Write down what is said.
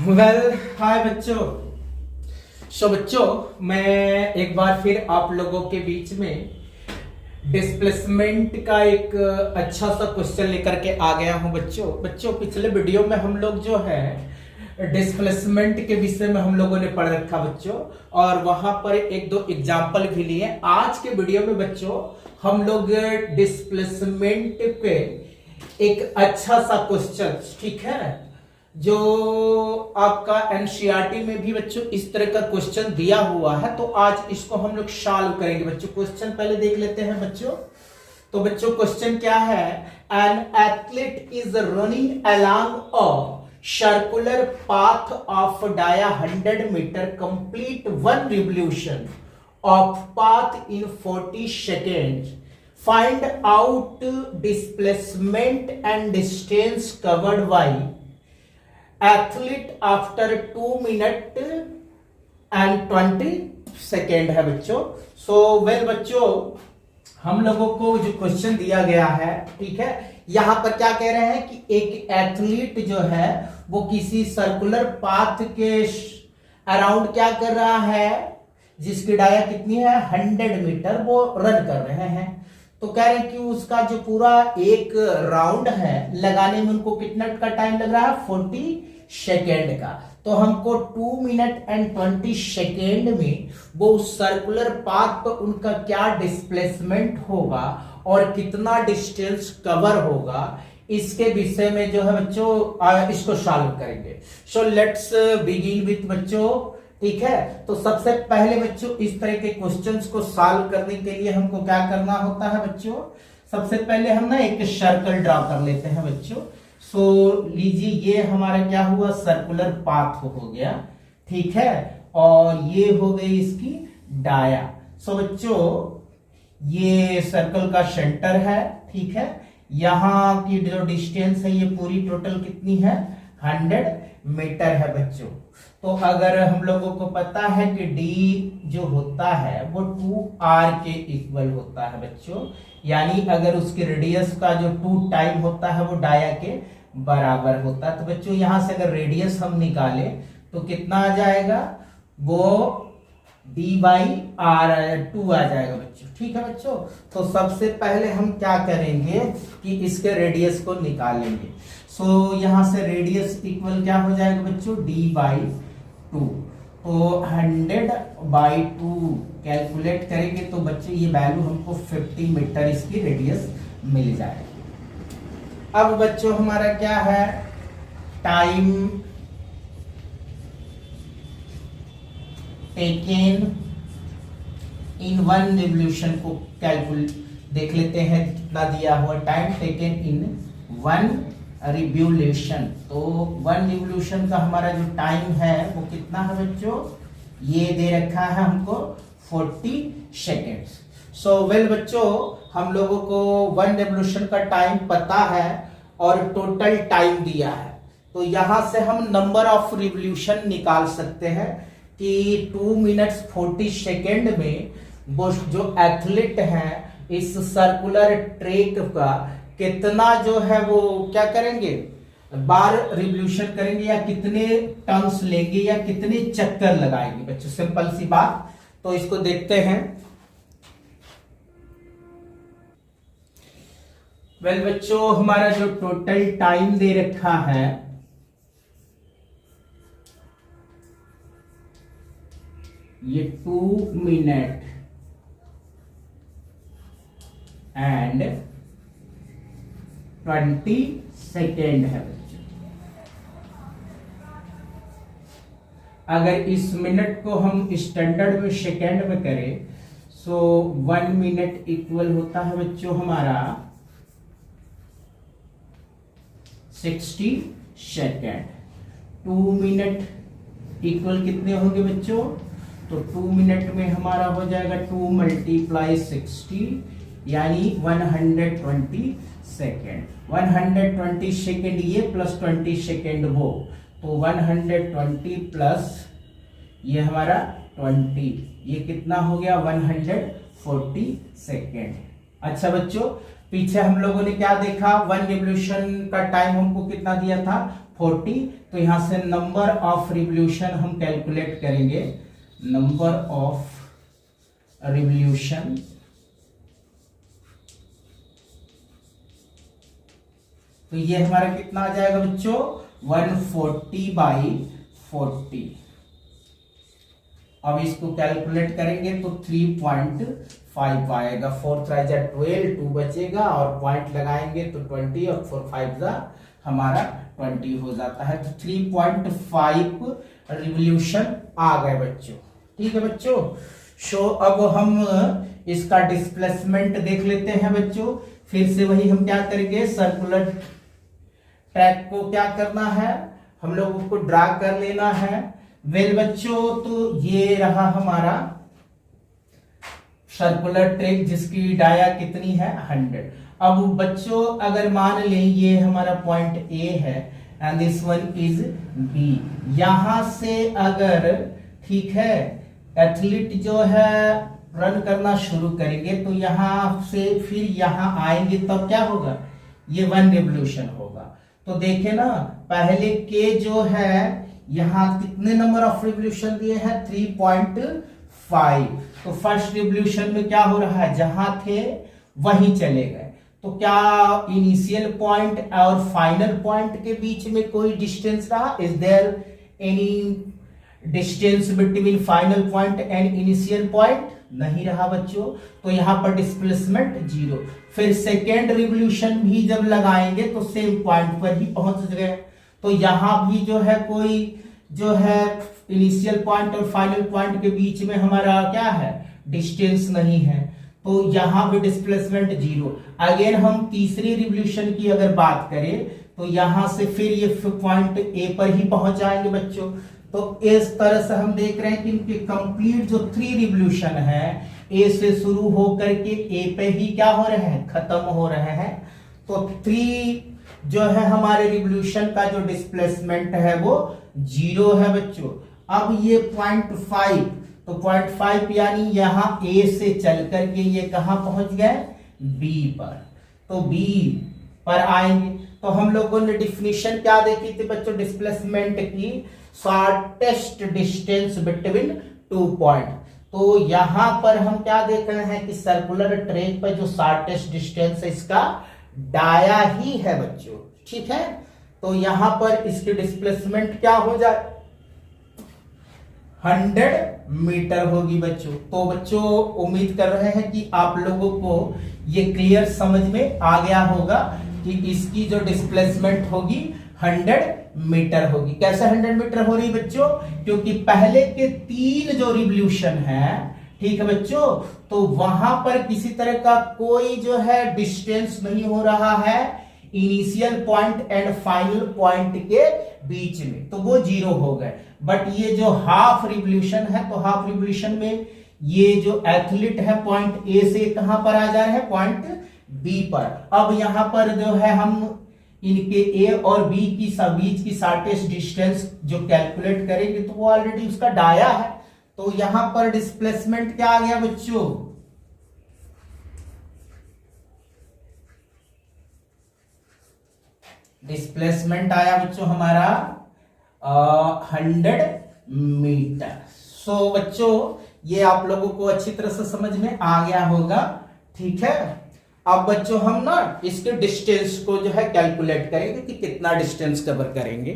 हाय बच्चों। बच्चों, मैं एक बार फिर आप लोगों के बीच में डिस्प्लेसमेंट का एक अच्छा सा क्वेश्चन लेकर के आ गया हूं। बच्चों पिछले वीडियो में हम लोग जो है डिस्प्लेसमेंट के विषय में हम लोगों ने पढ़ रखा बच्चों, और वहां पर एक दो एग्जाम्पल भी लिए। आज के वीडियो में बच्चों हम लोग डिस्प्लेसमेंट पे एक अच्छा सा क्वेश्चन, ठीक है, जो आपका एनसीईआरटी में भी बच्चों इस तरह का क्वेश्चन दिया हुआ है, तो आज इसको हम लोग सॉल्व करेंगे। बच्चों क्वेश्चन पहले देख लेते हैं बच्चों। तो बच्चों क्वेश्चन क्या है? An athlete is running along a circular path of dia 100 metre, complete one revolution of path in 40 second, find out displacement and distance covered by athlete after 2 minute and 20 second है बच्चों। बच्चों हम लोगों को जो question दिया गया है, ठीक है, यहां पर क्या कह रहे हैं कि एक एथलीट जो है वो किसी सर्कुलर पाथ के अराउंड क्या कर रहा है, जिसकी डाया कितनी है 100 मीटर, वो रन कर रहे हैं। तो कह रहे हैं कि उसका जो पूरा एक राउंड है लगाने में उनको कितना का टाइम लग रहा है, 40 सेकेंड का। तो हमको 2 मिनट एंड 20 सेकेंड में वो सर्कुलर पाथ पर उनका क्या डिस्प्लेसमेंट होगा और कितना डिस्टेंस कवर होगा, इसके विषय में जो है बच्चों इसको सॉल्व करेंगे। सो लेट्स बिगिन विथ बच्चों, ठीक है। तो सबसे पहले बच्चों इस तरह के क्वेश्चंस को सॉल्व करने के लिए हमको क्या करना होता है बच्चों, सबसे पहले हम ना एक सर्कल ड्रॉ कर लेते हैं बच्चों। लीजिए ये हमारा क्या हुआ, सर्कुलर पाथ हो गया, ठीक है, और ये हो गई इसकी डाया। बच्चों ये सर्कल का सेंटर है, ठीक है, यहां की जो डिस्टेंस है ये पूरी टोटल कितनी है, 100 मीटर है बच्चों। तो अगर हम लोगों को पता है कि d जो होता है वो 2r के इक्वल होता है बच्चों, यानी अगर उसके रेडियस का जो 2 टाइम होता है वो डाया के बराबर होता है। तो बच्चों यहां से अगर रेडियस हम निकालें तो कितना आ जाएगा, वो d/r2 आ जाएगा बच्चों, ठीक है बच्चों। तो सबसे पहले हम क्या करेंगे कि इसके रेडियस को निकालेंगे। यहां से रेडियस इक्वल क्या हो जाएगा बच्चों, d/2। तो 100/2 कैलकुलेट करेंगे तो बच्चों ये वैल्यू हमको 50 मीटर इसकी रेडियस मिल जाएगी। अब बच्चों हमारा क्या है, time taken in one revolution को कैलकुलेट देख लेते हैं कितना दिया हुआ, time taken in one revolution. तो वन रिवोल्यूशन का हमारा जो टाइम है वो कितना है बच्चों, ये दे रखा है हमको 40 सेकेंड्स। बच्चों हम लोगों को वन रिवोल्यूशन का टाइम पता है और टोटल टाइम दिया है, तो यहां से हम नंबर ऑफ रिवोल्यूशन निकाल सकते हैं कि 2 मिनट्स 40 सेकेंड में वो जो एथलीट है इस सर्कुलर ट्रैक का कितना जो है वो क्या करेंगे, बार रिवोल्यूशन करेंगे, या कितने टर्न्स लेंगे, या कितने चक्कर लगाएंगे बच्चों, सिंपल सी बात। तो इसको देखते हैं। बच्चों हमारा जो टोटल टाइम दे रखा है ये 2 मिनट एंड 20 सेकेंड है बच्चों। अगर इस मिनट को हम स्टैंडर्ड में सेकेंड में करें, 1 मिनट इक्वल होता है बच्चों हमारा 60 सेकेंड। 2 मिनट इक्वल कितने होंगे बच्चों, तो 2 मिनट में हमारा हो जाएगा 2 × 60 यानी 120 सेकेंड। 120 सेकेंड ये प्लस 20 सेकेंड वो, तो 120 प्लस ये हमारा 20, ये कितना हो गया 140 सेकेंड। अच्छा बच्चों, पीछे हम लोगों ने क्या देखा, वन रिवोल्यूशन का टाइम हमको कितना दिया था 40। तो यहां से नंबर ऑफ रिवॉल्यूशन हम कैलकुलेट करेंगे, नंबर ऑफ रिवॉल्यूशन। तो ये हमारा कितना आ जाएगा बच्चों, 140/40। अब इसको कैलकुलेट करेंगे तो 3.5 आएगा। 4 3 जा 12, 2 बचेगा और पॉइंट लगाएंगे तो 20 और 4 5 जा हमारा 20 हो जाता है। तो 3.5 रिवॉल्यूशन आ गए बच्चों। ठीक है बच्चों। अब हम इसका डिस्प्लेसमेंट देख लेते हैं बच्चों। फिर से वही हम क्या करेंगे, सर्कुलर ट्रैक को क्या करना है, हम लोगों को ड्रा कर लेना है। वेल बच्चों, तो ये रहा हमारा सर्कुलर ट्रैक जिसकी डाया कितनी है, 100। अब बच्चों अगर मान लें ये हमारा पॉइंट ए है and this one is B, यहां से अगर ठीक है एथलीट जो है रन करना शुरू करेंगे तो यहां से फिर यहां आएंगे तब क्या होगा, ये 1 रिवॉल्यूशन होगा। तो देखे ना पहले के जो है यहां कितने नंबर ऑफ रिवॉल्यूशन दिए हैं, 3.5। तो फर्स्ट रिवॉल्यूशन में क्या हो रहा है, जहां थे वहीं चले गए। तो क्या इनिशियल पॉइंट और फाइनल पॉइंट के बीच में कोई डिस्टेंस रहा, is there any distance between final point and initial point, नहीं रहा बच्चों। तो यहां पर डिस्प्लेसमेंट 0। फिर सेकेंड रिवॉल्यूशन भी जब लगाएंगे तो सेम पॉइंट पर ही पहुंच गए। तो यहां भी जो है कोई जो है इनिशियल पॉइंट और फाइनल पॉइंट के बीच में हमारा क्या है, डिस्टेंस नहीं है। तो यहां भी डिस्प्लेसमेंट 0। अगेन हम तीसरी रिवॉल्यूशन की अगर बात करें तो यहां से फिर ये पॉइंट ए पर ही पहुंच जाएंगे बच्चों। तो इस तरह से हम देख रहे हैं कि इनके कंप्लीट जो 3 रिवॉल्यूशन है ए से शुरू होकर के ए पे ही क्या हो रहे हैं, खत्म हो रहे हैं। तो 3 जो है हमारे रिवॉल्यूशन का जो डिस्प्लेसमेंट है वो 0 है बच्चों। अब ये 0.5, तो 0.5 यानी यहां ए से चल करके ये कहां पहुंच गए, बी पर। तो बी पर आएंगे तो हम लोगों ने डिफिनीशन क्या देखी थी बच्चों, डिस्प्लेसमेंट की, शॉर्टेस्ट डिस्टेंस बिटवीन 2 पॉइंट। तो यहां पर हम क्या देख रहे हैं कि सर्कुलर ट्रैक पर जो शॉर्टेस्ट डिस्टेंस है इसका डाया ही है बच्चों। ठीक है, तो यहां पर इसकी डिस्प्लेसमेंट क्या हो जाए, 100 मीटर होगी बच्चों। तो बच्चों उम्मीद कर रहे हैं कि आप लोगों को ये क्लियर समझ में आ गया होगा कि इसकी जो डिस्प्लेसमेंट होगी 100 मीटर होगी। कैसे 100 मीटर हो रही बच्चों, क्योंकि पहले के 3 जो रिवॉल्यूशन है, ठीक है बच्चों, तो वहां पर किसी तरह का कोई जो है डिस्टेंस नहीं हो रहा है initial point and final point के बीच में, तो वो 0 हो गए। बट ये जो हाफ रिवॉल्यूशन है, तो हाफ रिवॉल्यूशन में ये जो एथलीट है पॉइंट ए से कहां पर आ जा रहे हैं, पॉइंट बी पर। अब यहां पर जो है हम इनके ए और बी की बीच की शॉर्टेस्ट डिस्टेंस जो कैलकुलेट करेंगे तो वो ऑलरेडी उसका डाया है। तो यहां पर डिस्प्लेसमेंट क्या आ गया बच्चों, डिस्प्लेसमेंट आया बच्चों हमारा 100 मीटर। सो बच्चों ये आप लोगों को अच्छी तरह से समझ में आ गया होगा। ठीक है, अब बच्चों हम ना इसके डिस्टेंस को जो है कैलकुलेट करेंगे कि कितना डिस्टेंस कवर करेंगे।